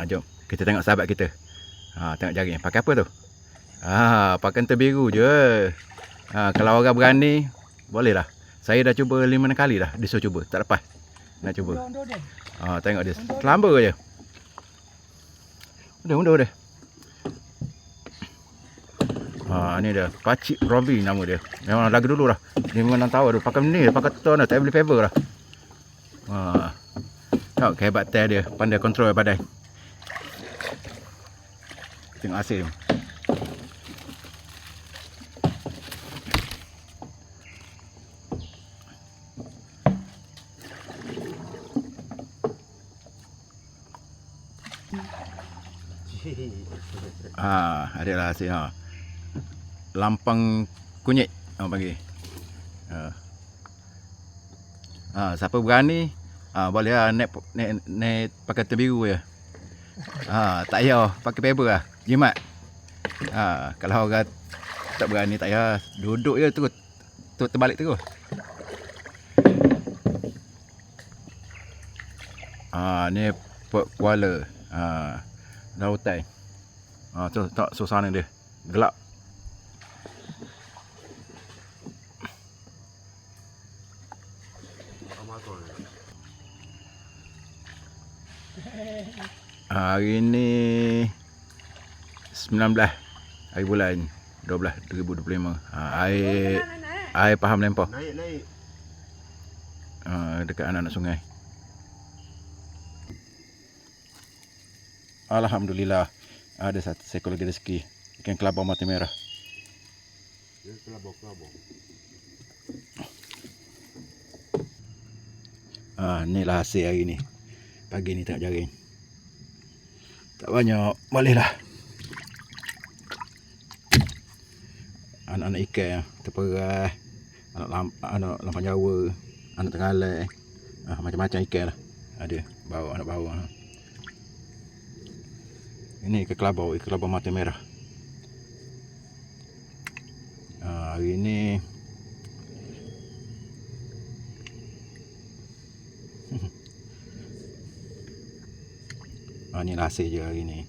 Jom kita tengok sahabat kita. Tengok jaring pakai apa tu? Pakai kental biru je. Kalau orang berani boleh lah. Saya dah cuba 5-6 kali dah. Dia suruh cuba, tak lepas. Nak cuba. Tengok dia selamba je. Udah. Ni dia Pakcik Robi nama dia. Memang lagu dulu lah. Dia memang tahu dia pakai ni, pakai tu dah, tak boleh favor lah. Tengok kehebatan dia, pandai kontrol badan. Tengok hasil. Adalah hasil. Lampang kunyit orang panggil. Siapa berani boleh lah naik pakai terbiru je. Tak payah pakai paper lah, jimat. Kalau orang tak berani tak payah, duduk je terus terbalik terus. Ni Port Kuala, lautan. Tu tak suasana dia gelap. Hari ni 19 hari bulan 12 2025. Air Paham Lempah. Naik. Dekat anak-anak sungai. Alhamdulillah ada satu seekor lagi rezeki ikan kelabang mata merah. Inilah hasil hari ni. Pagi ni tak jaring. Tak banyak, boleh lah. Anak-anak ikan terperas, anak lampang Jawa, anak Tenggalek, macam-macam ikan lah. Ada anak bawang. Ini ikan kelabang mata merah. Hari ni ni hasil je hari ni.